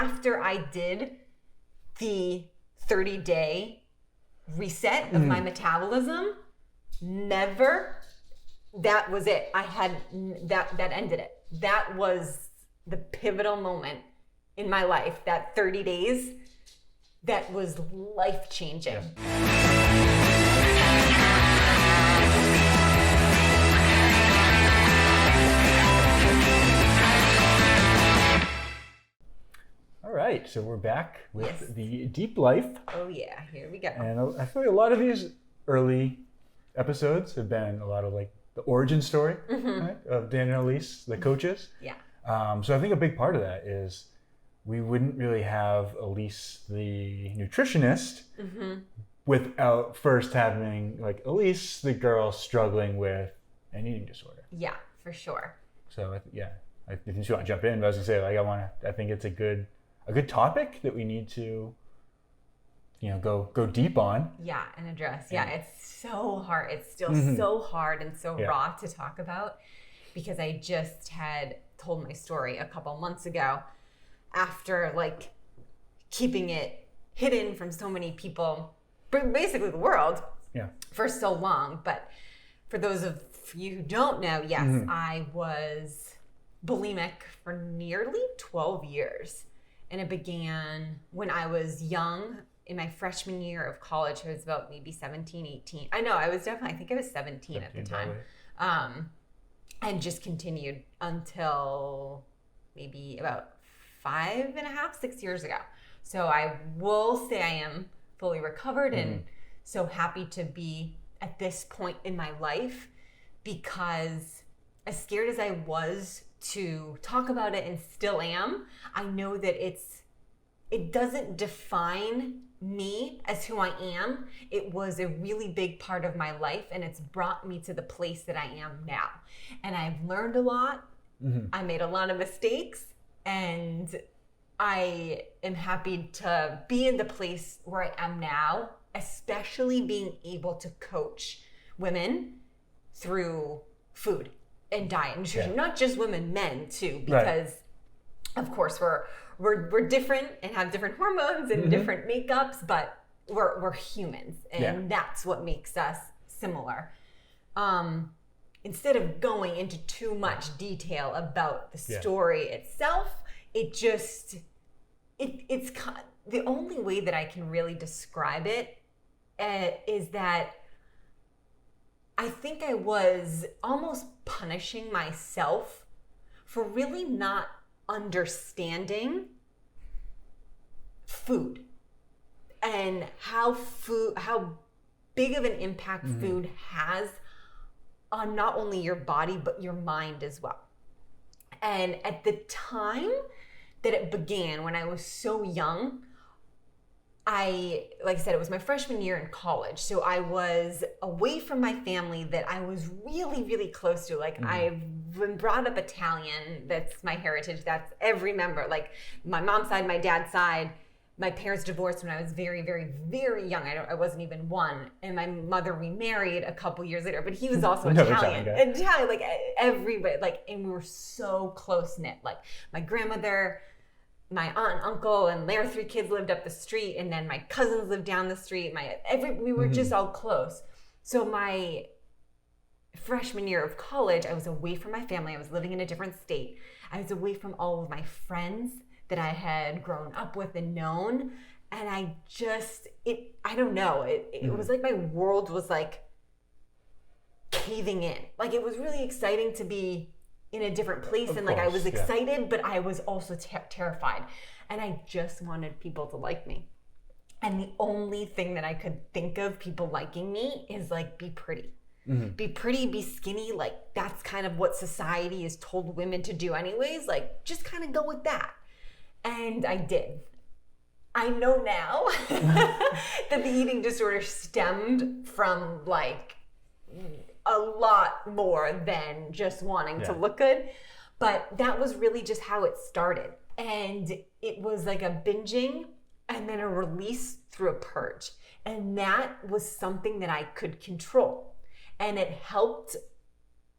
after I did the 30-day reset of my metabolism, that was it. I had, that ended it. That was the pivotal moment in my life, that 30 days, that was life-changing. All right, so we're back with the Deep Life. Oh yeah, here we go. And I feel like a lot of these early episodes have been a lot of like the origin story, right, of Dan and Elise, the coaches. Yeah. So I think a big part of that is we wouldn't really have Elise, the nutritionist, without first having like Elise, the girl struggling with an eating disorder. Yeah, for sure. So if you want to jump in, but I was gonna say I think it's a good topic that we need to, go deep on. Yeah, and address. Yeah, it's so hard. It's still so hard and so raw to talk about, because I just had told my story a couple months ago after like keeping it hidden from so many people, basically the world, for so long. But for those of you who don't know, yes, I was bulimic for nearly 12 years. And it began when I was young, in my freshman year of college. I was about maybe 17, 18. I think I was 17 at the time. And just continued until maybe about 6 years ago. So I will say I am fully recovered and so happy to be at this point in my life, because as scared as I was to talk about it, and still am, I know that it doesn't define me as who I am. It was a really big part of my life, and it's brought me to the place that I am now. And I've learned a lot. I made a lot of mistakes, and I am happy to be in the place where I am now, especially being able to coach women through food and diet and nutrition, not just women, men too, because of course we're different and have different hormones and different makeups, but we're humans, and that's what makes us similar. Instead of going into too much detail about the story itself, it's the only way that I can really describe it is that I think I was almost punishing myself for really not understanding food and how big of an impact food has on not only your body but your mind as well. And at the time that it began, when I was so young, like I said, it was my freshman year in college. So I was away from my family that I was really, really close to. Like I've been brought up Italian. That's my heritage. That's every member. Like my mom's side, my dad's side. My parents divorced when I was very, very, very young. I wasn't even one. And my mother remarried a couple years later, but he was also Italian. Italian, like everybody, and we were so close knit. Like my grandmother, my aunt and uncle, and their 3 kids lived up the street, and then my cousins lived down the street. We were just all close. So my freshman year of college, I was away from my family. I was living in a different state. I was away from all of my friends that I had grown up with and known. And I don't know, it was like my world was like caving in. Like it was really exciting to be in a different place, and like I was excited, but I was also terrified, and I just wanted people to like me. And the only thing that I could think of people liking me is like be pretty. Be pretty, be skinny. Like that's kind of what society has told women to do anyways. Like just kind of go with that. And I did. I know now that the eating disorder stemmed from like a lot more than just wanting to look good. But that was really just how it started. And it was like a binging and then a release through a purge. And that was something that I could control. And it helped,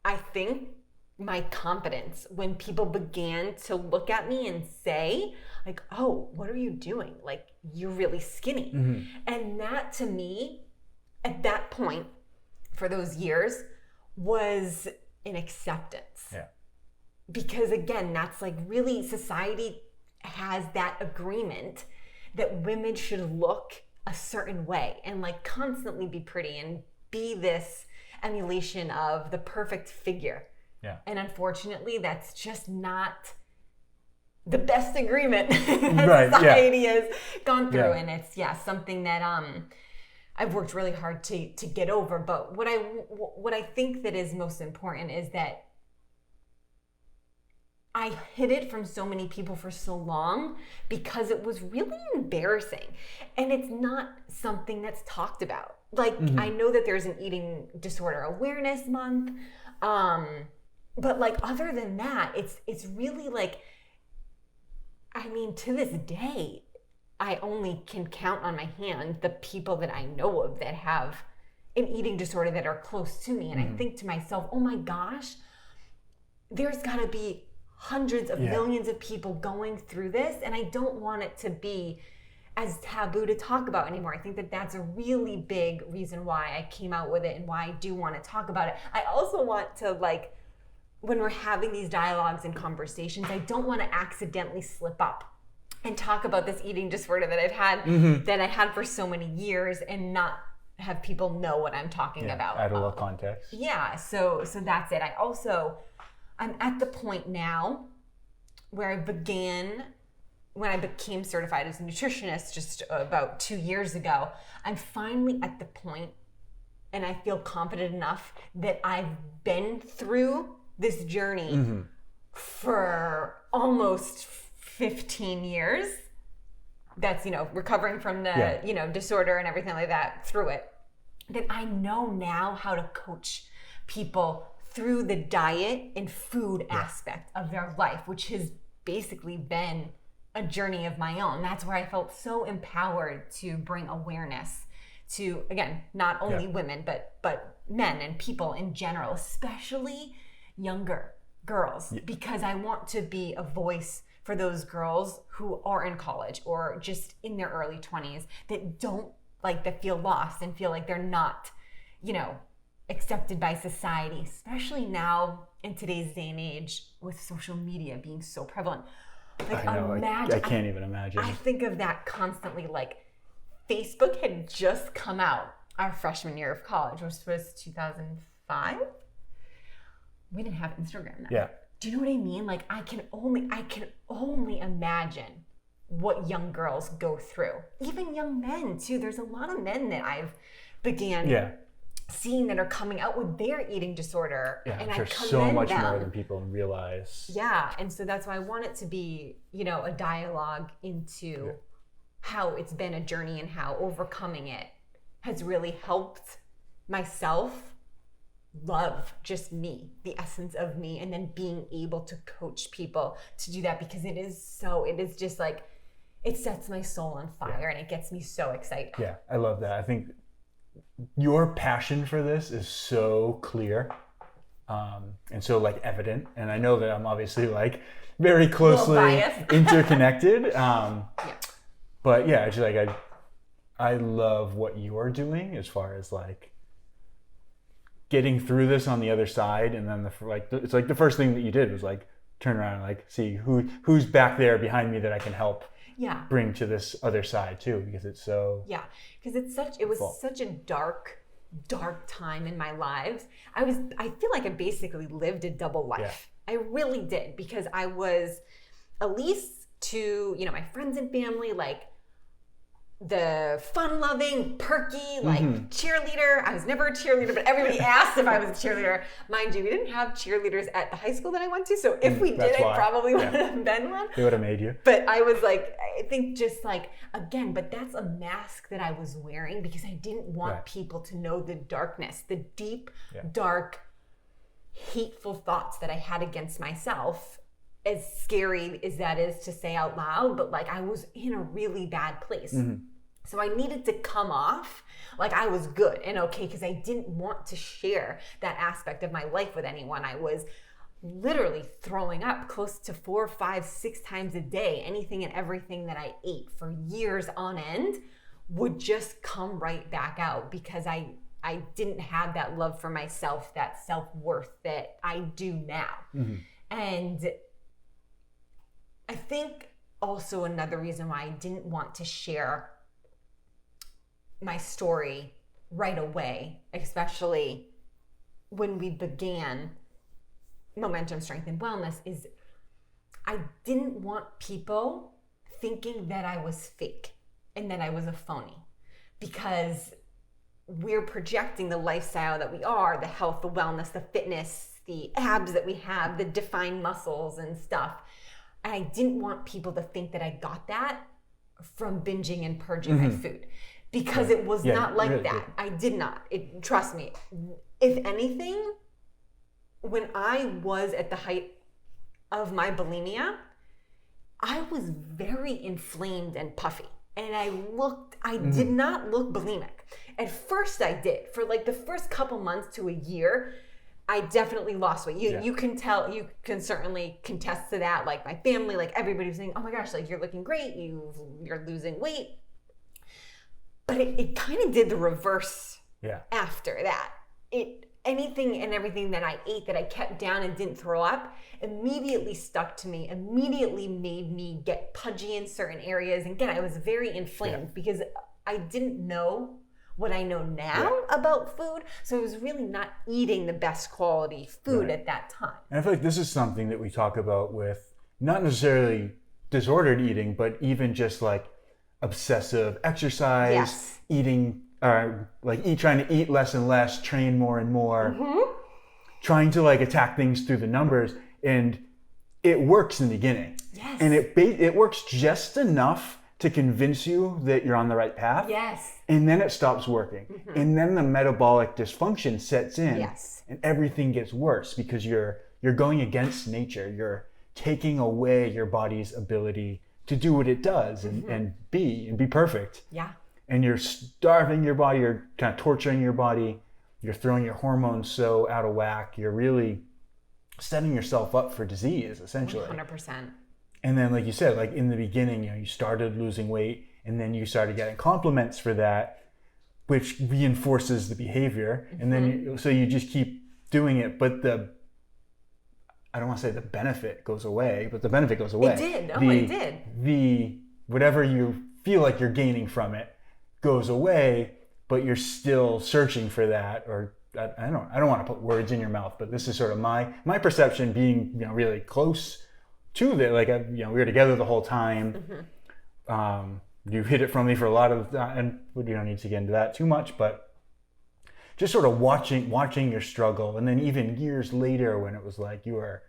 I think, my confidence when people began to look at me and say, like, oh, what are you doing? Like, you're really skinny. And that to me, at that point, for those years, was an acceptance. Yeah. Because again, that's like really society has that agreement that women should look a certain way and like constantly be pretty and be this emulation of the perfect figure. Yeah. And unfortunately, that's just not the best agreement that society has gone through. And it's something that I've worked really hard to get over. But what I think that is most important is that I hid it from so many people for so long because it was really embarrassing. And it's not something that's talked about. Like, I know that there's an eating disorder awareness month. But like, other than that, it's really like, I mean, to this day, I only can count on my hand the people that I know of that have an eating disorder that are close to me. And I think to myself, oh my gosh, there's gotta be hundreds of millions of people going through this. And I don't want it to be as taboo to talk about anymore. I think that that's a really big reason why I came out with it and why I do want to talk about it. I also want to, like, when we're having these dialogues and conversations, I don't want to accidentally slip up and talk about this eating disorder that I've had, that I had for so many years, and not have people know what I'm talking about. Add a little context. Yeah, so that's it. I'm at the point now where when I became certified as a nutritionist just about 2 years ago, I'm finally at the point, and I feel confident enough that I've been through this journey for almost 15 years. That's, recovering from the, disorder and everything like that through it. That I know now how to coach people through the diet and food aspect of their life, which has basically been a journey of my own. That's where I felt so empowered to bring awareness to, again, not only women, but men and people in general, especially younger girls, because I want to be a voice for those girls who are in college or just in their early 20s that feel lost and feel like they're not, accepted by society, especially now in today's day and age with social media being so prevalent. Like, I know, I can't even imagine. I think of that constantly. Like, Facebook had just come out our freshman year of college, which was 2005. We didn't have Instagram then. Yeah. Do you know what I mean? Like, I can only imagine what young girls go through. Even young men too. There's a lot of men that I've began seeing that are coming out with their eating disorder. Yeah, and I'm sure I commend so much them. more than people realize. Yeah, and so that's why I want it to be, a dialogue into how it's been a journey and how overcoming it has really helped myself love just me, the essence of me, and then being able to coach people to do that, because it is just like, it sets my soul on fire and it gets me so excited. Yeah, I love that. I think your passion for this is so clear and so like evident, and I know that I'm obviously like very closely interconnected, but yeah, it's like I love what you are doing as far as like getting through this on the other side. And then it's like the first thing that you did was like turn around and like see who's back there behind me that I can help bring to this other side too, because it's so because it was such a dark time in my lives. I feel like I basically lived a double life. I really did, because I was Elise to my friends and family, like the fun-loving, perky, like cheerleader. I was never a cheerleader, but everybody asked if I was a cheerleader. Mind you, we didn't have cheerleaders at the high school that I went to, so if we did, I probably would have been one. They would have made you. But I was like, I think just like, again, but that's a mask that I was wearing because I didn't want people to know the darkness, the deep, dark, hateful thoughts that I had against myself. As scary as that is to say out loud, but like I was in a really bad place. So I needed to come off like I was good and okay, because I didn't want to share that aspect of my life with anyone. I was literally throwing up close to 4, 5, 6 times a day. Anything and everything that I ate for years on end would just come right back out because I didn't have that love for myself, that self-worth that I do now. And I think also another reason why I didn't want to share my story right away, especially when we began Momentum, Strength, and Wellness, is I didn't want people thinking that I was fake and that I was a phony, because we're projecting the lifestyle that we are, the health, the wellness, the fitness, the abs that we have, the defined muscles and stuff. And I didn't want people to think that I got that from binging and purging my food, because it was not like that. I did not. Trust me. If anything, when I was at the height of my bulimia, I was very inflamed and puffy. And I did not look bulimic. At first I did. For like the first couple months to a year, I definitely lost weight. You can tell, you can certainly contest to that. Like my family, like everybody was saying, oh my gosh, like you're looking great. You're losing weight. But it kind of did the reverse after that. Anything and everything that I ate that I kept down and didn't throw up immediately stuck to me, immediately made me get pudgy in certain areas. And again, I was very inflamed because I didn't know what I know now about food. So I was really not eating the best quality food at that time. And I feel like this is something that we talk about with not necessarily disordered eating, but even just like obsessive exercise, eating, trying to eat less and less, train more and more, trying to like attack things through the numbers. And it works in the beginning. Yes. And it works just enough to convince you that you're on the right path. Yes. And then it stops working. And then the metabolic dysfunction sets in. Yes. And everything gets worse because you're going against nature. You're taking away your body's ability to do what it does and be perfect. Yeah. And you're starving your body, you're kind of torturing your body, you're throwing your hormones so out of whack, you're really setting yourself up for disease, essentially. 100%. And then, like you said, like in the beginning, you started losing weight, and then you started getting compliments for that, which reinforces the behavior. And then, so you just keep doing it, but I don't want to say the benefit goes away, but the benefit goes away. It did. It did. The whatever you feel like you're gaining from it goes away, but you're still searching for that. Or I don't want to put words in your mouth, but this is sort of my perception, being really close to that. Like we were together the whole time. You hid it from me for a lot of, and we don't need to get into that too much, but just sort of watching your struggle, and then even years later when it was like you were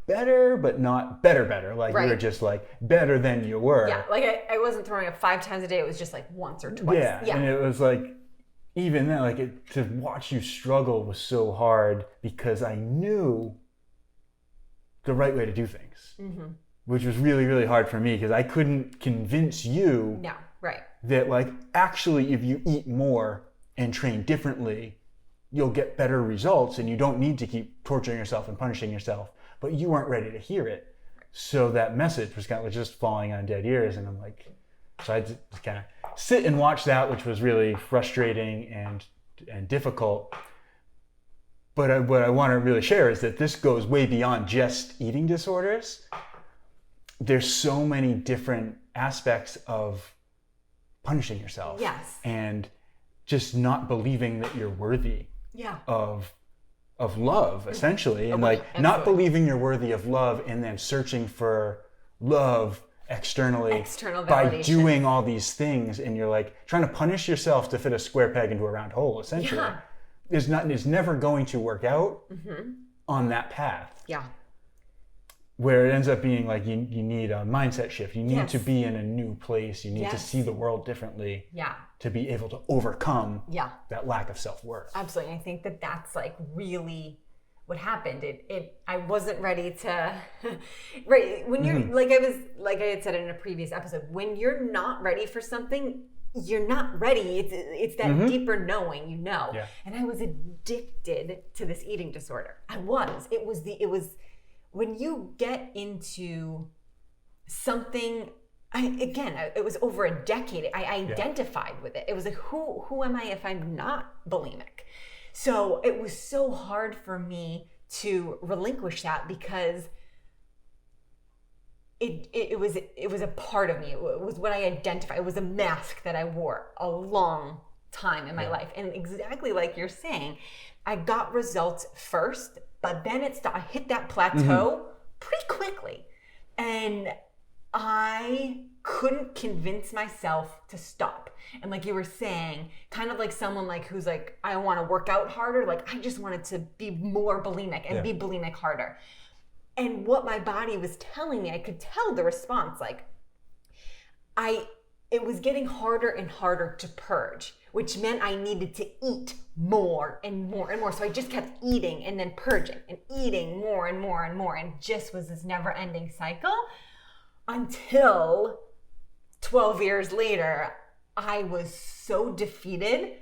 better, but not better. Like you were just like better than you were. Yeah, like I wasn't throwing up 5 times a day. It was just like once or twice. Yeah. And it was like, even then, like to watch you struggle was so hard because I knew the right way to do things, which was really, really hard for me because I couldn't convince you that like actually if you eat more and train differently, you'll get better results and you don't need to keep torturing yourself and punishing yourself. But you weren't ready to hear it. So that message was kind of just falling on dead ears. And I'm like, so I just kind of sit and watch that, which was really frustrating and difficult. But what I want to really share is that this goes way beyond just eating disorders. There's so many different aspects of punishing yourself. Yes. And just not believing that you're worthy of love, essentially. And not believing you're worthy of love and then searching for love externally by doing all these things. And you're like trying to punish yourself to fit a square peg into a round hole, essentially. Is never going to work out on that path. Yeah. Where it ends up being like you need a mindset shift. You need to be in a new place. You need to see the world differently to be able to overcome that lack of self-worth. Absolutely. I think that that's like really what happened. I wasn't ready to, right. When you're like I had said in a previous episode, when you're not ready for something, you're not ready. It's that deeper knowing, you know. Yeah. And I was addicted to this eating disorder. I was. It was when you get into something. It was over a decade. I identified with it. It was like, who am I if I'm not bulimic? So it was so hard for me to relinquish that because it was a part of me. It was what I identified. It was a mask that I wore a long time in my life. And exactly like you're saying, I got results first, but then I hit that plateau pretty quickly. And I couldn't convince myself to stop. And like you were saying, kind of like someone like who's like, I want to work out harder. Like I just wanted to be more bulimic and be bulimic harder. And what my body was telling me, I could tell the response. Like it was getting harder and harder to purge, which meant I needed to eat more and more and more. So I just kept eating and then purging and eating more and more and more. And just was this never ending cycle. Until 12 years later, I was so defeated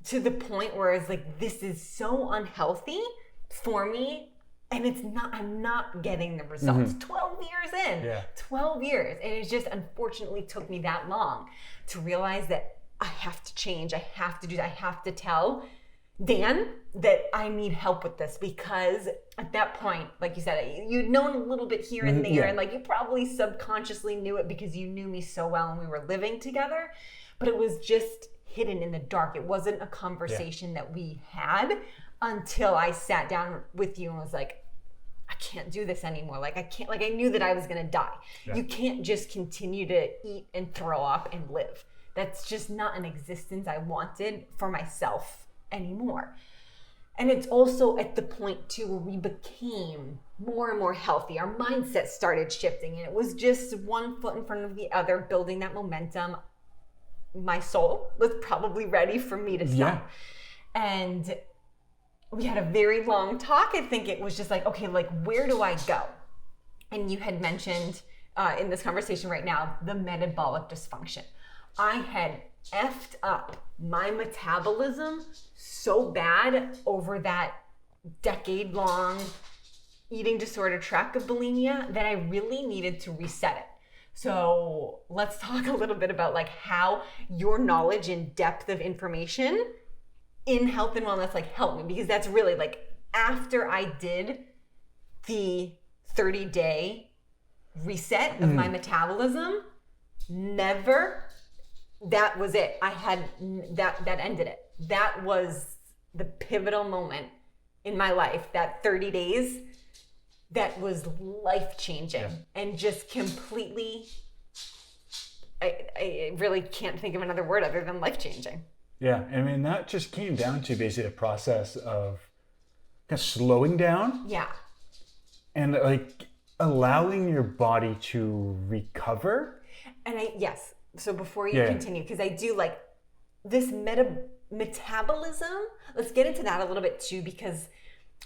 to the point where it's like, this is so unhealthy for me. And I'm not getting the results. 12 years in, 12 years. And it just unfortunately took me that long to realize that I have to change. I have to do that. I have to tell Dan that I need help with this, because at that point, like you said, you'd known a little bit here and there, and like you probably subconsciously knew it because you knew me so well and we were living together, but it was just hidden in the dark. It wasn't a conversation that we had until I sat down with you and was like, I can't do this anymore. Like I can't, like I knew that I was gonna die. Yeah. You can't just continue to eat and throw up and live. That's just not an existence I wanted for myself anymore. And it's also at the point too where we became more and more healthy. Our mindset started shifting, and it was just one foot in front of the other, building that momentum. My soul was probably ready for me to stop. And we had a very long talk. I think it was just like, okay, like where do I go? And you had mentioned in this conversation right now, the metabolic dysfunction. I had effed up my metabolism so bad over that decade-long eating disorder track of bulimia that I really needed to reset it. So let's talk a little bit about like how your knowledge and depth of information in health and wellness like helped me, because that's really like after I did the 30-day reset of my metabolism, that was it. I had that ended it. That was the pivotal moment in my life, that 30 days that was life-changing and just completely, I really can't think of another word other than life-changing. Yeah, I mean, that just came down to basically a process of kind of slowing down. Yeah. And like allowing your body to recover. And so before you continue, because I do like this metabolism, let's get into that a little bit too, because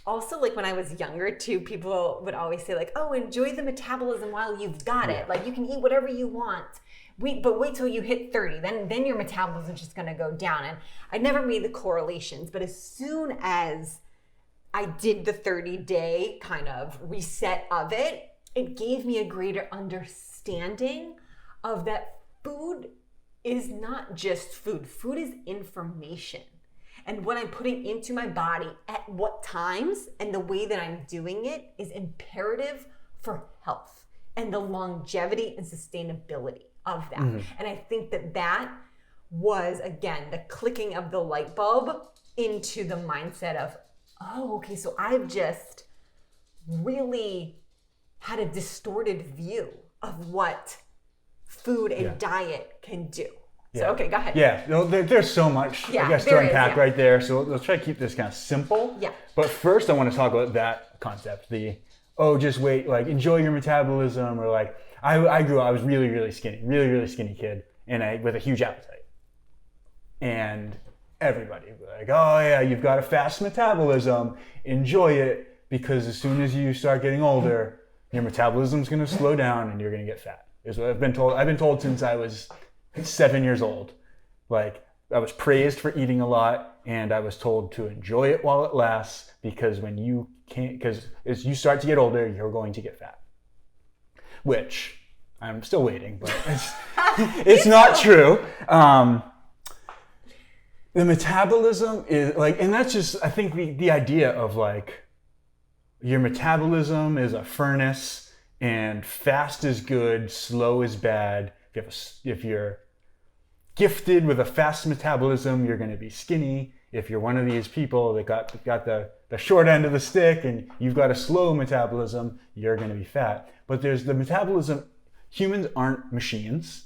also like when I was younger too, people would always say like, oh, enjoy the metabolism while you've got it. Like you can eat whatever you want. But wait till you hit 30, then your metabolism is just gonna go down. And I never made the correlations, but as soon as I did the 30-day kind of reset of it, it gave me a greater understanding of that food is not just food. Food is information. And what I'm putting into my body at what times and the way that I'm doing it is imperative for health and the longevity and sustainability of that. And I think that was, again, the clicking of the light bulb into the mindset of, oh, okay, so I've just really had a distorted view of what food and diet can do. So, okay, go ahead. Yeah, there's so much, I guess, to unpack right there. So let's try to keep this kind of simple. Yeah. But first, I want to talk about that concept, just wait, like enjoy your metabolism, or like, I was really, really skinny, really, really skinny kid, and with a huge appetite. And everybody was like, oh yeah, you've got a fast metabolism, enjoy it, because as soon as you start getting older, your metabolism's gonna slow down and you're gonna get fat. Is what I've been told. I've been told since I was 7 years old. Like, I was praised for eating a lot, and I was told to enjoy it while it lasts, because when you can't, because as you start to get older, you're going to get fat. Which I'm still waiting, but it's not true. The metabolism is like, and that's just, I think the idea of like, your metabolism is a furnace, and fast is good, slow is bad. If you're gifted with a fast metabolism, you're going to be skinny. If you're one of these people that got the short end of the stick and you've got a slow metabolism, you're going to be fat. But there's the metabolism. Humans aren't machines.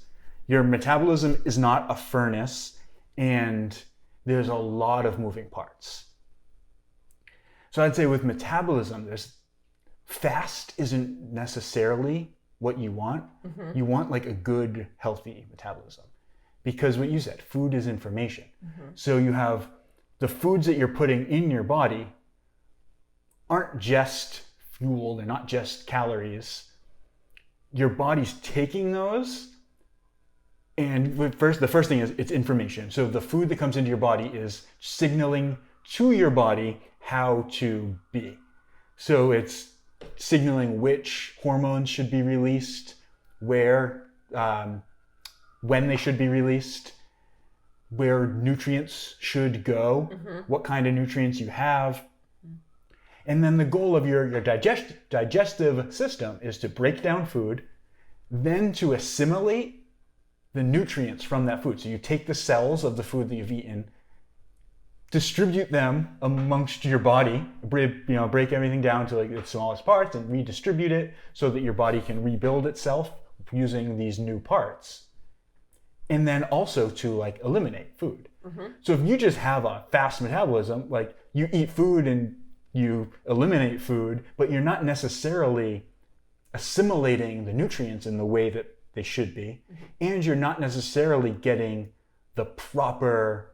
Your metabolism is not a furnace, and there's a lot of moving parts. So I'd say with metabolism, fast isn't necessarily what you want. Mm-hmm. You want like a good, healthy metabolism. Because what you said, food is information. Mm-hmm. So you have the foods that you're putting in your body aren't just fuel, they're not just calories. Your body's taking those, and the first thing is it's information. So the food that comes into your body is signaling to your body how to be. So it's signaling which hormones should be released, where, when they should be released, where nutrients should go, mm-hmm. what kind of nutrients you have. And then the goal of your digestive system is to break down food, then to assimilate the nutrients from that food. So you take the cells of the food that you've eaten, distribute them amongst your body, break everything down to like its smallest parts and redistribute it so that your body can rebuild itself using these new parts. And then also to like eliminate food. Mm-hmm. So if you just have a fast metabolism, like you eat food and you eliminate food, but you're not necessarily assimilating the nutrients in the way that they should be, mm-hmm. and you're not necessarily getting the proper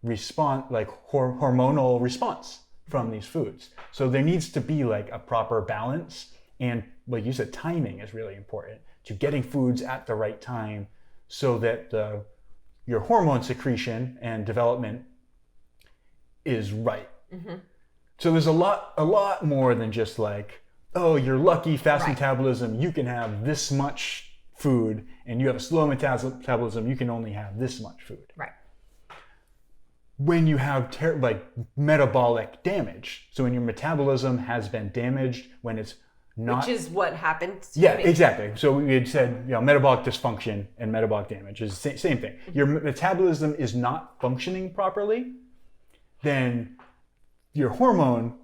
response, like hormonal response from these foods. So there needs to be like a proper balance, and like you said, timing is really important to getting foods at the right time so that your hormone secretion and development is right. Mm-hmm. So there's a lot more than just like, oh, you're lucky, fast metabolism, you can have this much food, and you have a slow metabolism, you can only have this much food. Right. When you have metabolic damage, so when your metabolism has been damaged, when it's not... Which is what happened to me. Exactly. So we had said, metabolic dysfunction and metabolic damage is the same thing. Your metabolism is not functioning properly, then your hormone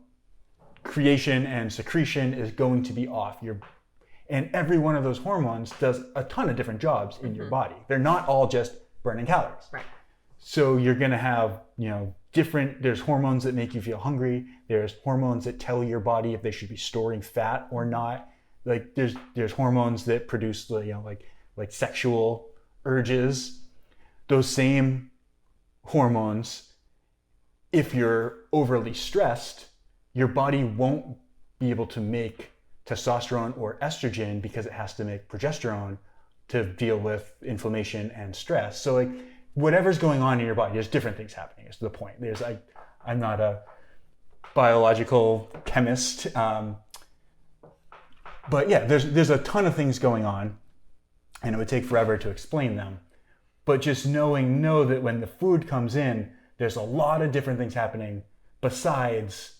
creation and secretion is going to be off. And every one of those hormones does a ton of different jobs in your body. They're not all just burning calories. Right. So you're going to have, there's hormones that make you feel hungry. There's hormones that tell your body if they should be storing fat or not. Like there's hormones that produce, like sexual urges. Those same hormones, if you're overly stressed, your body won't be able to make testosterone or estrogen because it has to make progesterone to deal with inflammation and stress. So whatever's going on in your body, there's different things happening is the point. I'm not a biological chemist, but yeah, there's a ton of things going on, and it would take forever to explain them. But just know that when the food comes in, there's a lot of different things happening besides,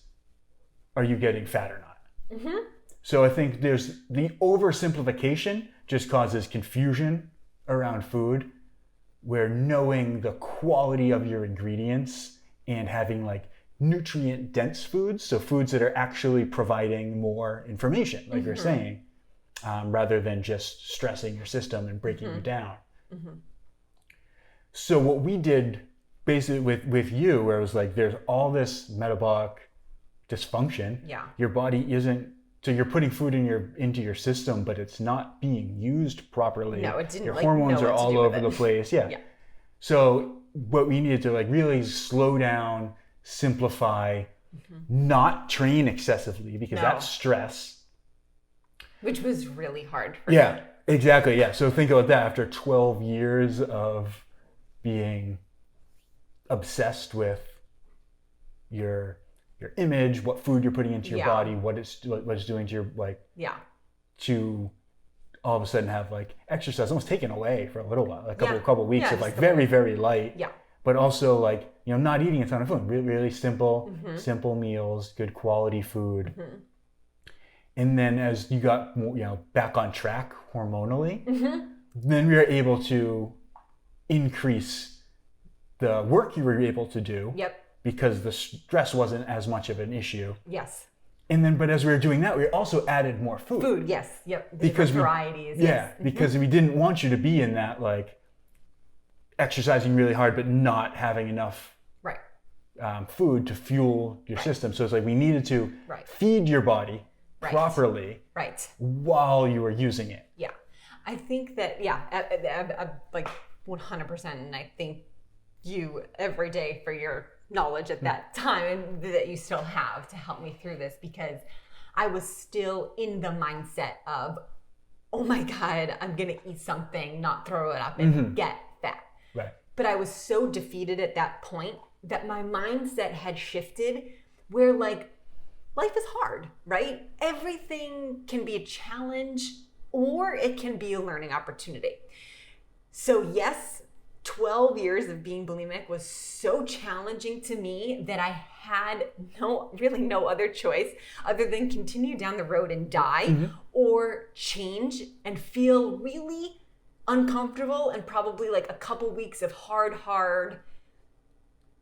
are you getting fat or not? Mm-hmm. So I think there's the oversimplification just causes confusion around food, where knowing the quality of your ingredients and having nutrient dense foods, so foods that are actually providing more information, like you're saying, rather than just stressing your system and breaking you down. Mm-hmm. So what we did basically with you, where it was there's all this metabolic dysfunction. Yeah. Your body isn't, so you're putting food into your system, but it's not being used properly. No, it didn't. Your hormones are all over the place. Yeah. So what we needed to really slow down, simplify, not train excessively, because that's stress. Which was really hard for me. exactly. Yeah. So think about that. After 12 years of being obsessed with your image, what food you're putting into your body, what it's doing to your to all of a sudden have like exercise almost taken away for a little while, a couple of weeks of like very, very light. Yeah. But also like, not eating a ton of food, really, really simple meals, good quality food. And then as you got back on track hormonally, then we were able to increase the work you were able to do. Yep. Because the stress wasn't as much of an issue. Yes. And then, but as we were doing that, we also added more food. Food, yes. Yep. Because varieties. Yeah, because we didn't want you to be in that like exercising really hard, but not having enough food to fuel your system. So it's like we needed to feed your body properly while you were using it. Yeah. I think that, like 100%. And I thank you every day for your knowledge at that time and that you still have to help me through this, because I was still in the mindset of, oh my God, I'm going to eat something, not throw it up and get fat. Right. But I was so defeated at that point that my mindset had shifted where like life is hard, right? Everything can be a challenge or it can be a learning opportunity. So yes, 12 years of being bulimic was so challenging to me that I had no other choice other than continue down the road and die or change and feel really uncomfortable and probably like a couple weeks of hard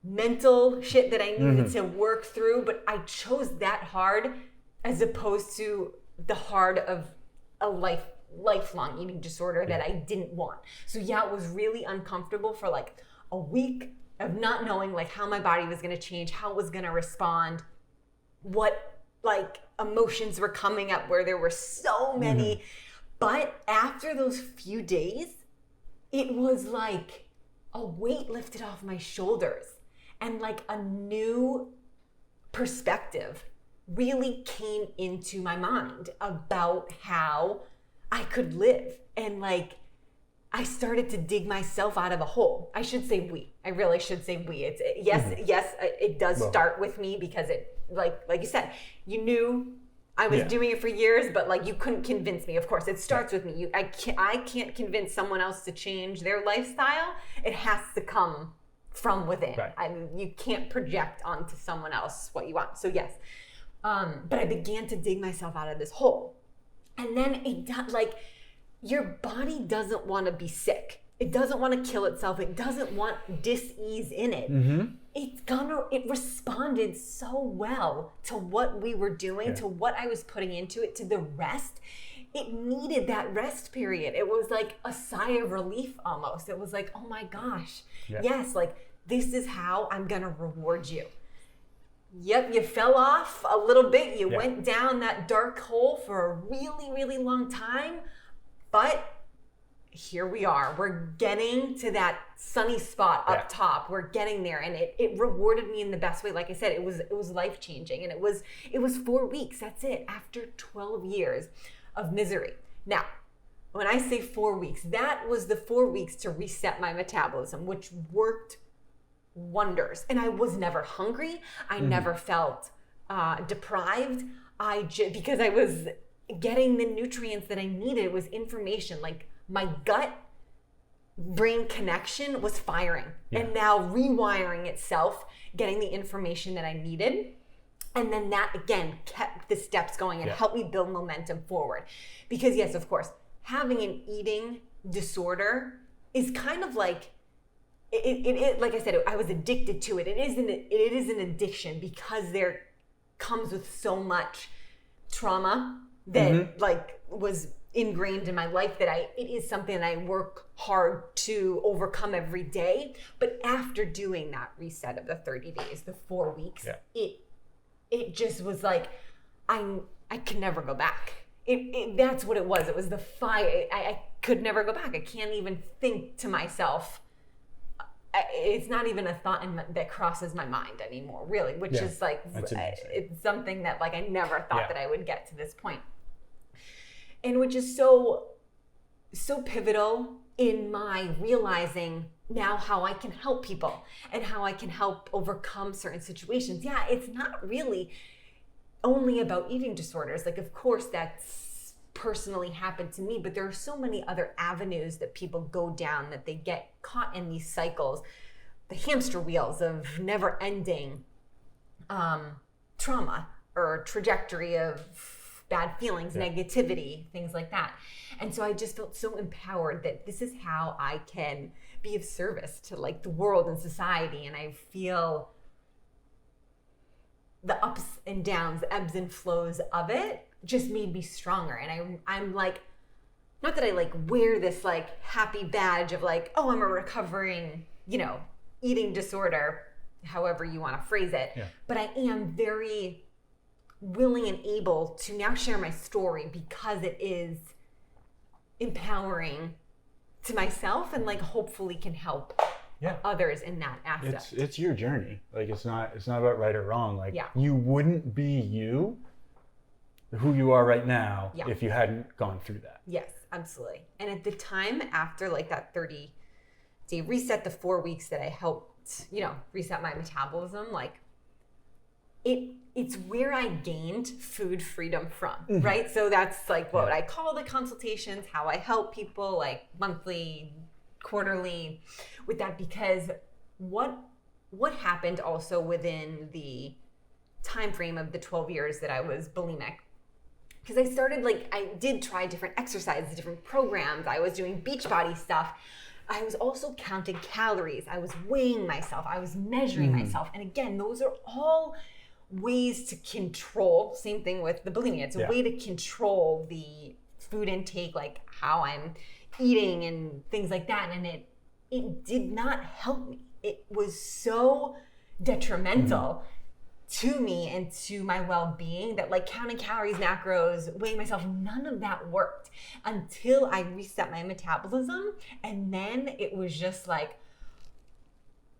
mental shit that I needed to work through. But I chose that hard as opposed to the hard of a lifelong eating disorder that I didn't want. So yeah, it was really uncomfortable for like a week of not knowing like how my body was going to change, how it was going to respond, what like emotions were coming up, where there were so many. But after those few days, it was like a weight lifted off my shoulders and like a new perspective really came into my mind about how I could live. And like, I started to dig myself out of a hole. I should say we. I really should say we. It's it does start with me because it like you said, you knew I was doing it for years, but like you couldn't convince me. Of course, it starts with me. I can't convince someone else to change their lifestyle. It has to come from within. Right. You can't project onto someone else what you want. So yes, but I began to dig myself out of this hole. And then your body doesn't want to be sick. It doesn't want to kill itself. It doesn't want dis-ease in it. It responded so well to what we were doing, to what I was putting into it, to the rest. It needed that rest period. It was like a sigh of relief almost. It was like, oh my gosh, yes, like this is how I'm going to reward you. Yep, you fell off a little bit. You went down that dark hole for a really, really long time. But here we are. We're getting to that sunny spot up top. We're getting there. And it rewarded me in the best way. Like I said, it was life-changing. And it was 4 weeks. That's it. After 12 years of misery. Now, when I say 4 weeks, that was the 4 weeks to reset my metabolism, which worked wonders. And I was never hungry. I never felt deprived. Because I was getting the nutrients that I needed. It was information. Like my gut brain connection was firing and now rewiring itself, getting the information that I needed. And then that again kept the steps going and helped me build momentum forward. Because yes, of course, having an eating disorder is kind of like, it like I said, I was addicted to it. It is an addiction because there comes with so much trauma that like was ingrained in my life that it is something that I work hard to overcome every day. But after doing that reset of the 30 days, the 4 weeks, it just was like, I could never go back. That's what it was. It was the fire. I could never go back. I can't even think to myself. It's not even a thought that crosses my mind anymore, really, which is like, it's something that like I never thought that I would get to this point. And which is so so pivotal in my realizing now how I can help people and how I can help overcome certain situations. Yeah, it's not really only about eating disorders. Like, of course, that's personally happened to me, but there are so many other avenues that people go down, that they get caught in these cycles, the hamster wheels of never ending trauma or trajectory of bad feelings, negativity, things like that. And so I just felt so empowered that this is how I can be of service to like the world and society. And I feel the ups and downs, the ebbs and flows of it just made me stronger. And I'm like, not that I like wear this like happy badge of like, oh, I'm a recovering, eating disorder, however you want to phrase it. Yeah. But I am very willing and able to now share my story because it is empowering to myself and like hopefully can help others in that aspect. It's your journey. Like it's not about right or wrong. Like you wouldn't be who you are right now if you hadn't gone through that. Yes, absolutely. And at the time after like that 30-day reset, the 4 weeks that I helped, reset my metabolism, like it's where I gained food freedom from, right? So that's like what I call the consultations, how I help people like monthly, quarterly with that, because what happened also within the time frame of the 12 years that I was bulimic, because I started I did try different exercises, different programs. I was doing Beachbody stuff. I was also counting calories. I was weighing myself. I was measuring myself. And again, those are all ways to control. Same thing with the bulimia. It's a way to control the food intake, like how I'm eating and things like that. And it did not help me. It was so detrimental to me and to my well-being that like counting calories, macros, weighing myself, none of that worked until I reset my metabolism. And then it was just like,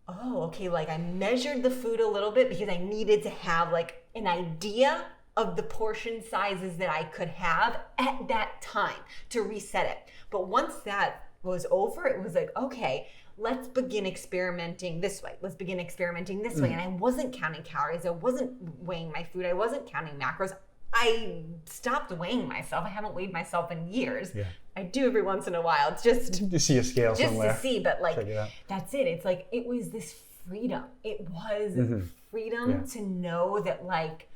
oh, okay, like I measured the food a little bit because I needed to have like an idea of the portion sizes that I could have at that time to reset it. But once that was over, it was like, okay, let's begin experimenting this way. Let's begin experimenting this way. And I wasn't counting calories. I wasn't weighing my food. I wasn't counting macros. I stopped weighing myself. I haven't weighed myself in years. Yeah. I do every once in a while. Just to see a scale somewhere. Just to see, but like, that's it. It's like, it was this freedom. It was freedom to know that like,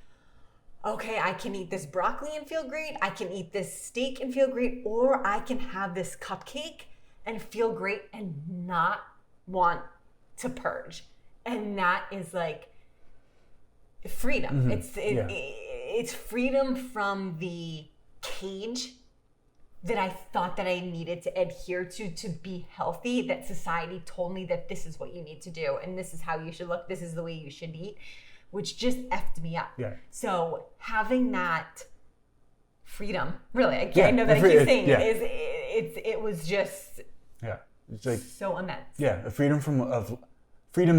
okay, I can eat this broccoli and feel great. I can eat this steak and feel great. Or I can have this cupcake and feel great and not want to purge. And that is like freedom. It's freedom from the cage that I thought that I needed to adhere to be healthy, that society told me that this is what you need to do and this is how you should look, this is the way you should eat, which just effed me up. Yeah. So having that freedom, really, I know that I keep saying it was just it's like so immense. Yeah, a freedom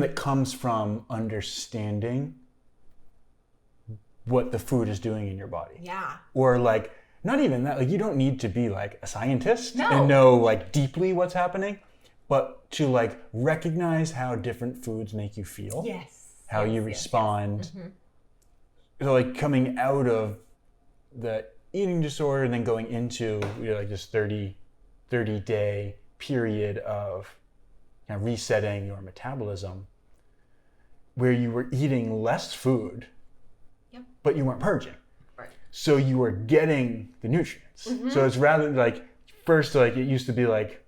that comes from understanding what the food is doing in your body. Yeah. Or like, not even that, like you don't need to be like a scientist and know like deeply what's happening, but to like recognize how different foods make you feel. Yes. How you respond. Yes. So like coming out of the eating disorder and then going into like this 30-day period of resetting your metabolism where you were eating less food, but you weren't purging. Right. So you were getting the nutrients. So it's rather like, first, like it used to be like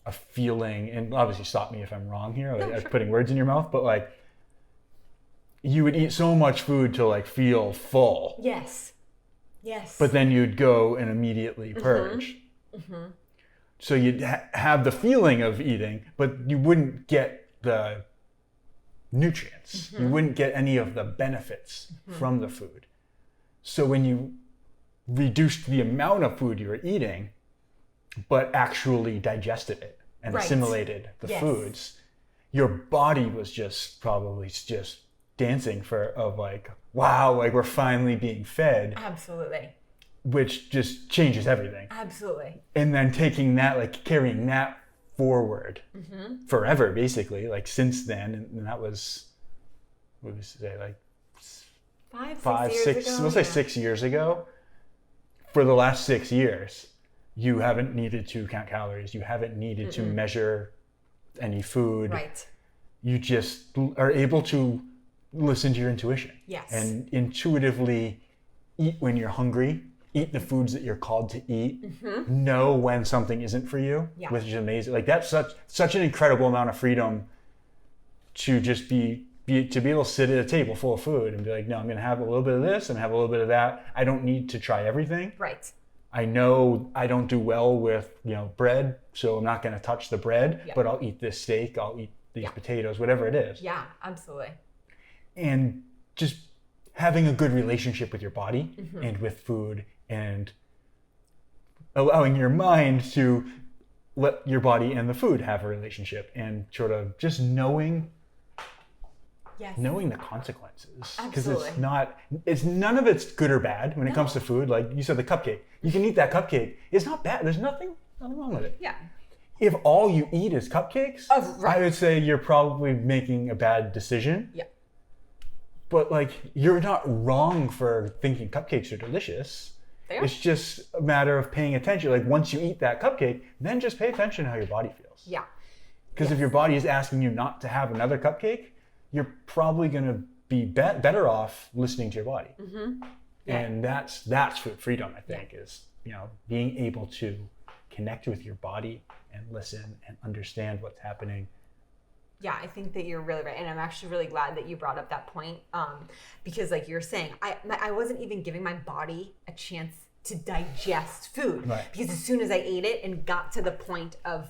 a feeling, and obviously stop me if I'm wrong here, like I'm putting words in your mouth, but like you would eat so much food to like feel full. Yes. But then you'd go and immediately purge. So you'd have the feeling of eating, but you wouldn't get the nutrients. You wouldn't get any of the benefits from the food. So when you reduced the amount of food you were eating, but actually digested it and assimilated the foods, your body was just probably dancing of like, wow, like we're finally being fed. Absolutely. which just changes everything. Absolutely. And then taking that, like carrying that forward forever, basically, like since then. And that was, what would you say, like six, we'll say 6 years ago. For the last 6 years, you haven't needed to count calories. You haven't needed to measure any food. Right. You just are able to listen to your intuition. Yes. And intuitively eat when you're hungry, eat the foods that you're called to eat, know when something isn't for you, which is amazing. Like that's such an incredible amount of freedom to just be able to sit at a table full of food and be like, no, I'm going to have a little bit of this and have a little bit of that. I don't need to try everything. Right. I know I don't do well with, bread, so I'm not going to touch the bread, but I'll eat this steak, I'll eat these potatoes, whatever it is. Yeah, absolutely. And just having a good relationship with your body and with food, and allowing your mind to let your body and the food have a relationship, and sort of just knowing the consequences. Because it's none of it's good or bad when it comes to food. Like you said, the cupcake. You can eat that cupcake. It's not bad. There's nothing wrong with it. Yeah. If all you eat is cupcakes, I would say you're probably making a bad decision. Yeah. But like, you're not wrong for thinking cupcakes are delicious. They are. It's just a matter of paying attention. Like once you eat that cupcake, then just pay attention to how your body feels. Yeah. Because if your body is asking you not to have another cupcake, you're probably going to be better off listening to your body. Yeah. And that's food freedom, I think, is, being able to connect with your body and listen and understand what's happening. Yeah, I think that you're really right. And I'm actually really glad that you brought up that point, because like you're saying, I wasn't even giving my body a chance to digest food. Right. Because as soon as I ate it and got to the point of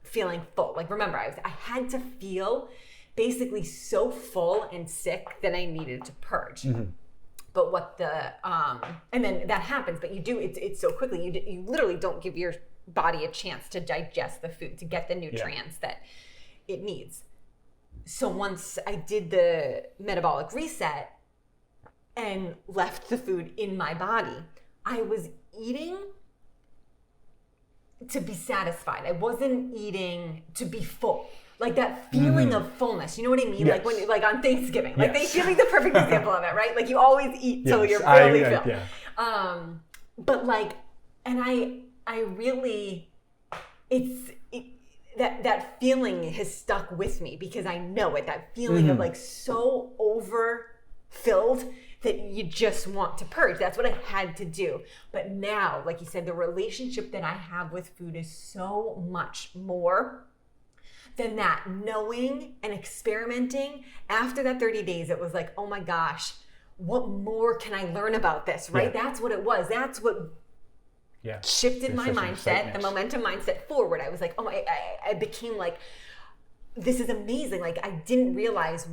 feeling full, like remember, I had to feel basically so full and sick that I needed to purge. But what and then that happens, but you do, it's so quickly, you literally don't give your body a chance to digest the food, to get the nutrients that it needs. So once I did the metabolic reset and left the food in my body, I was eating to be satisfied. I wasn't eating to be full. Like that feeling of fullness. You know what I mean? Yes. Like on Thanksgiving. Like Thanksgiving's the perfect example of it, right? Like you always eat till you're really filled. Yeah. But like, and I really, that feeling has stuck with me because I know it. That feeling of like so overfilled that you just want to purge. That's what I had to do. But now, like you said, the relationship that I have with food is so much more than that. Knowing and experimenting, after that 30 days, it was like, oh my gosh, what more can I learn about this, right? Yeah. That's what it was. That's what shifted my mindset, the momentum mindset forward. I was like, oh, I became like, this is amazing. Like I didn't realize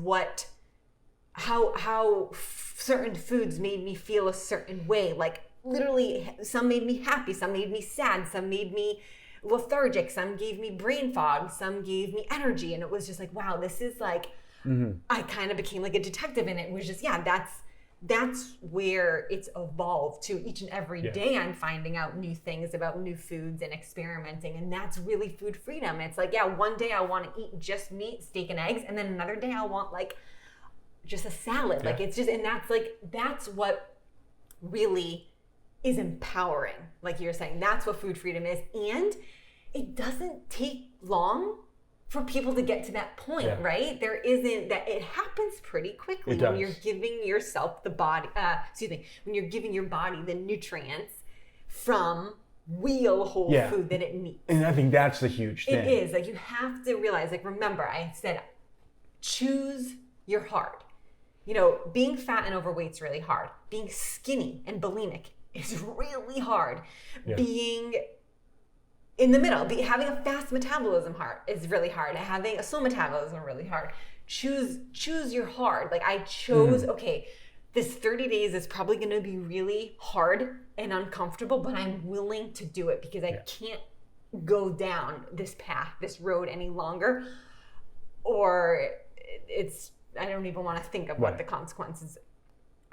how certain foods made me feel a certain way. Like literally some made me happy, some made me sad, some made me lethargic, some gave me brain fog, some gave me energy. And it was just like, wow, this is like, I kind of became like a detective, and it was just, that's where it's evolved to. Each and every day I'm finding out new things about new foods and experimenting, and that's really food freedom. It's like, one day I want to eat just meat, steak and eggs, and then another day I want like just a salad. Like it's just, and that's what really is empowering. Like you're saying, that's what food freedom is. And it doesn't take long for people to get to that point, right? There isn't that, it happens pretty quickly when you're giving yourself the body, when you're giving your body the nutrients from real whole food that it needs. And I think that's the huge thing. It is. Like you have to realize, like, remember, I said, choose your heart. Being fat and overweight's really hard. Being skinny and bulimic is really hard. Being in the middle, having a fast metabolism is really hard. Having a slow metabolism is really hard. Choose your hard. Like I chose, okay, this 30 days is probably going to be really hard and uncomfortable, but I'm willing to do it because I can't go down this path, this road any longer, or I don't even want to think of what the consequences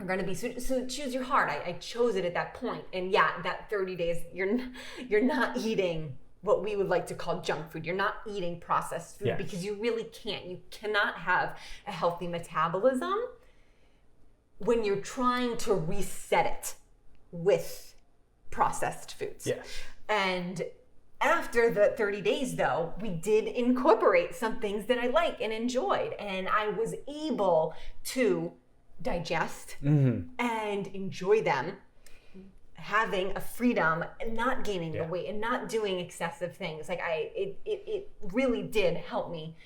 are going to be, so choose your heart. I chose it at that point. And yeah, that 30 days, you're not eating what we would like to call junk food. You're not eating processed food because you really can't. You cannot have a healthy metabolism when you're trying to reset it with processed foods. Yes. And after the 30 days though, we did incorporate some things that I like and enjoyed. And I was able to digest and enjoy them, having a freedom and not gaining the weight and not doing excessive things. Like it really did help me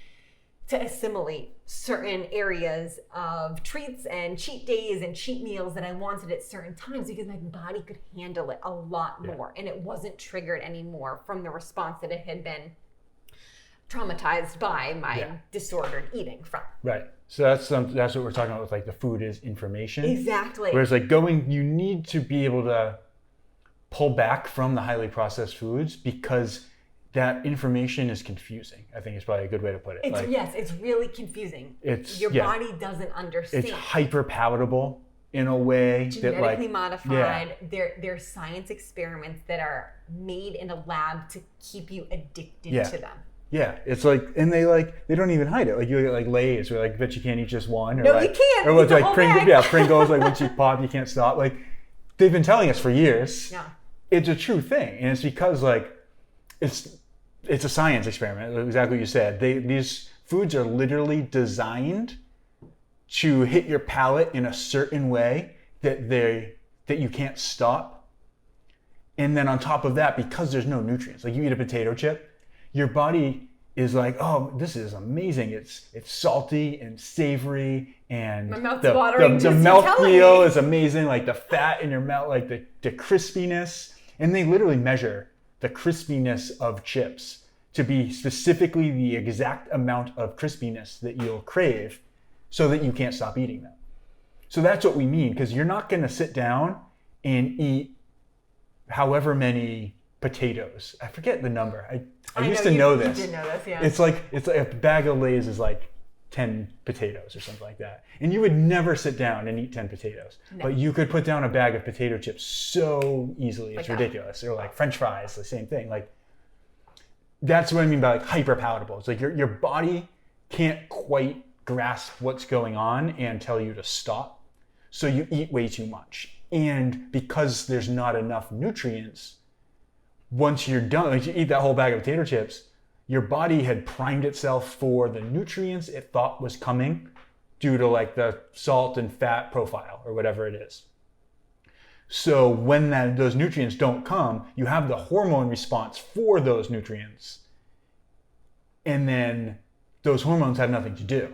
to assimilate certain areas of treats and cheat days and cheat meals that I wanted at certain times, because my body could handle it a lot more and it wasn't triggered anymore from the response that it had been traumatized by my disordered eating from. Right. So that's what we're talking about with like the food is information. Exactly. Whereas like you need to be able to pull back from the highly processed foods, because that information is confusing. I think is probably a good way to put it. It's really confusing. Your body doesn't understand. It's hyper palatable in a way genetically modified. There's science experiments that are made in a lab to keep you addicted to them. Yeah, it's like, and they don't even hide it. Like you get like Lay's, or like, bet you can't eat just one. Or no, like, you can't. Or what's like Pringles? Pringles. Like once you pop, you can't stop. Like they've been telling us for years. Yeah. It's a true thing, and it's because like it's a science experiment. Exactly what you said. These foods are literally designed to hit your palate in a certain way that you can't stop. And then on top of that, because there's no nutrients, like you eat a potato chip, your body is like, oh, this is amazing. It's salty and savory, and my mouth's watering. The mouthfeel is amazing. Like the fat in your mouth, like the crispiness, and they literally measure the crispiness of chips to be specifically the exact amount of crispiness that you'll crave, so that you can't stop eating them. So that's what we mean, because you're not going to sit down and eat however many potatoes. I forget the number. I used to know this. You did know this, yeah. It's like a bag of Lay's is like 10 potatoes or something like that. And you would never sit down and eat 10 potatoes. No. But you could put down a bag of potato chips so easily. It's ridiculous. Or like French fries, the same thing. Like that's what I mean by like hyper palatable. It's like your body can't quite grasp what's going on and tell you to stop. So you eat way too much. And because there's not enough nutrients, once you're done, like you eat that whole bag of potato chips, your body had primed itself for the nutrients it thought was coming due to like the salt and fat profile or whatever it is. So when those nutrients don't come, you have the hormone response for those nutrients. And then those hormones have nothing to do.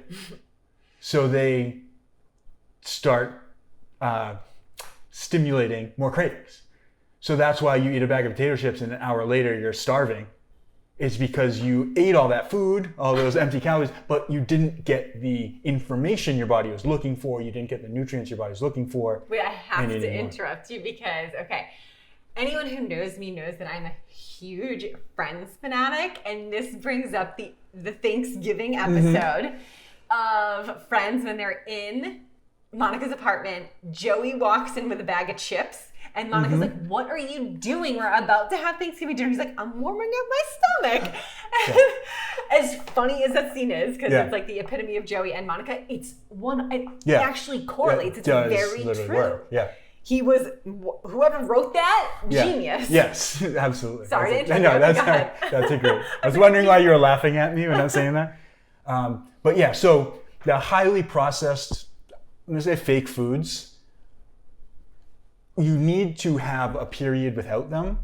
So they start stimulating more cravings. So that's why you eat a bag of potato chips and an hour later you're starving. It's because you ate all that food, all those empty calories, but you didn't get the information your body was looking for. You didn't get the nutrients your body was looking for. Wait, I have to interrupt you because, anyone who knows me knows that I'm a huge Friends fanatic, and this brings up the Thanksgiving episode of Friends when they're in Monica's apartment. Joey walks in with a bag of chips. And Monica's like, what are you doing? We're about to have Thanksgiving dinner. He's like, I'm warming up my stomach. As funny as that scene is, because it's like the epitome of Joey and Monica, it actually correlates. It's very true. Work. Yeah. He was, whoever wrote that, genius. Yes, absolutely. Sorry to interrupt. No, that's great. I was wondering why you were laughing at me when I was saying that. But yeah, so the highly processed, I'm going to say fake foods, you need to have a period without them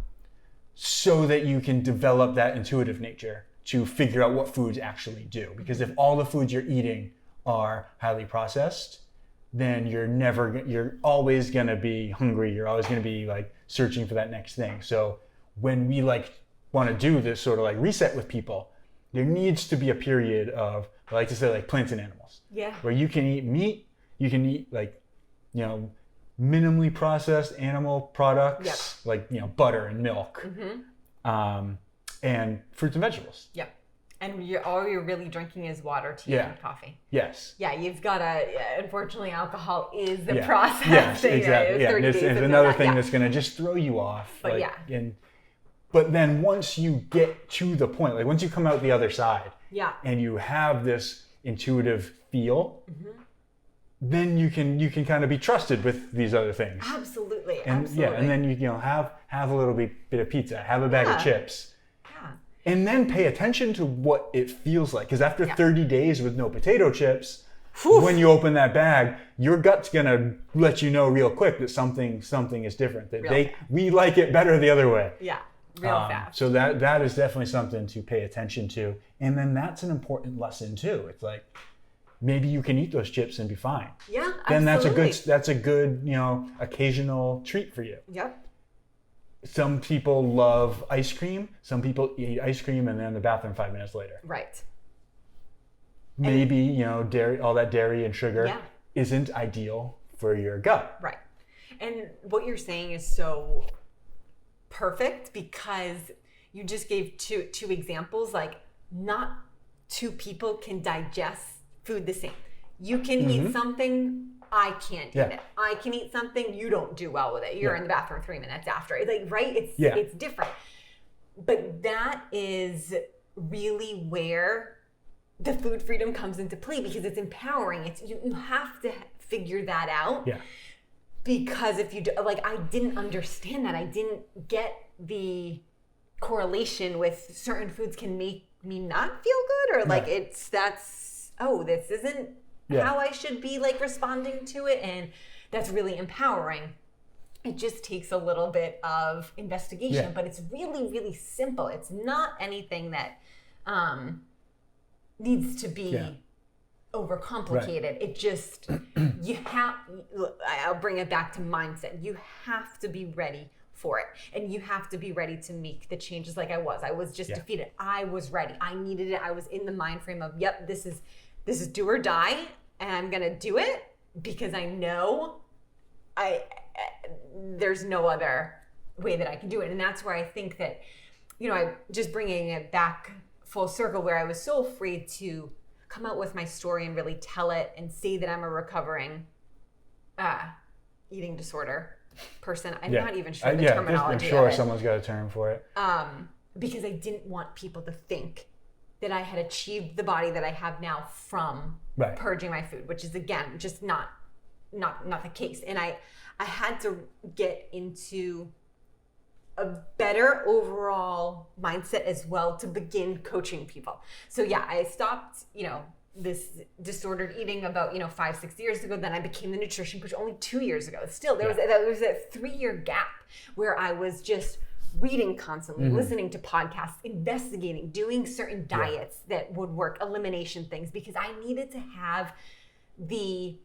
so that you can develop that intuitive nature to figure out what foods actually do. Because if all the foods you're eating are highly processed, then you're always going to be hungry. You're always going to be like searching for that next thing. So when we like want to do this sort of like reset with people, there needs to be a period of, I like to say like plants and animals. Yeah. Where you can eat meat, you can eat like, minimally processed animal products, like butter and milk, and fruits and vegetables. Yep. And all you're really drinking is water, tea, and coffee. Yes. Yeah, you've got to, unfortunately, alcohol is the Yeah. process. Yes, thing, exactly. right? Yeah, it's another thing that's going to just throw you off. But But then once you get to the point, like once you come out the other side, and you have this intuitive feel, then you can kind of be trusted with these other things. Absolutely. And absolutely. and then you have a little bit of pizza, have a bag of chips. Yeah. And then pay attention to what it feels like. Because after 30 days with no potato chips, when you open that bag, your gut's gonna let you know real quick that something is different. That we like it better the other way. Yeah. Real fast. So that is definitely something to pay attention to. And then that's an important lesson too. It's like maybe you can eat those chips and be fine. Yeah, then absolutely. that's a good, occasional treat for you. Yep. Some people love ice cream. Some people eat ice cream and they're in the bathroom 5 minutes later. Right. Maybe, dairy, all that dairy and sugar isn't ideal for your gut. Right. And what you're saying is so perfect because you just gave two examples. Like, not two people can digest food the same. You can eat something, I can't eat it. I can eat something, you don't do well with it. You're in the bathroom 3 minutes after. Like, right? It's different. But that is really where the food freedom comes into play because it's empowering. You have to figure that out. Yeah. Because if you do, I didn't understand that. I didn't get the correlation with certain foods can make me not feel good, or this isn't how I should be responding to it, and that's really empowering. It just takes a little bit of investigation, but it's really, really simple. It's not anything that needs to be overcomplicated. Right. It just, I'll bring it back to mindset. You have to be ready for it. And you have to be ready to make the changes like I was. I was just defeated. I was ready. I needed it. I was in the mind frame of, this is do or die. And I'm going to do it because I know there's no other way that I can do it. And that's where I think that, I just bringing it back full circle, where I was so afraid to come out with my story and really tell it and say that I'm a recovering eating disorder person. I'm not even sure the terminology. I'm sure someone's got a term for it. Because I didn't want people to think that I had achieved the body that I have now from purging my food, which is, again, just not the case. And I had to get into a better overall mindset as well to begin coaching people. So I stopped, this disordered eating about 5-6 years ago. Then I became the nutrition coach only 2 years ago. Still, there was a 3-year gap where I was just reading constantly, listening to podcasts, investigating, doing certain diets that would work, elimination things, because I needed to have the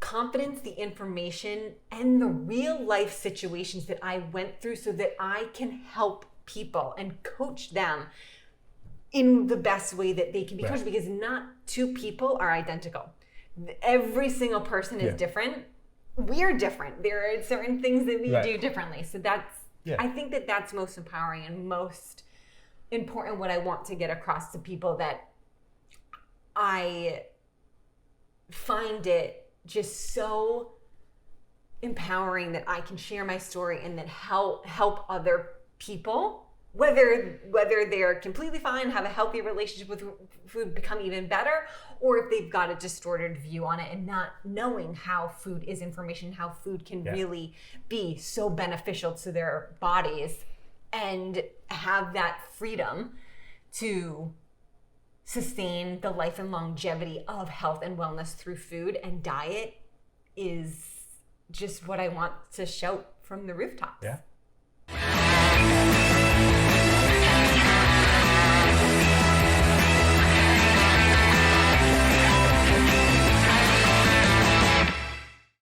confidence, the information, and the real life situations that I went through so that I can help people and coach them in the best way that they can be coached, because not two people are identical. Every single person is different. We're different. There are certain things that we do differently. So I think that's most empowering and most important, what I want to get across to people, that I find it just so empowering that I can share my story and then help other people, whether they're completely fine, have a healthy relationship with food, become even better, or if they've got a distorted view on it and not knowing how food is information, how food can really be so beneficial to their bodies, and have that freedom to sustain the life and longevity of health and wellness through food and diet is just what I want to shout from the rooftops. Yeah.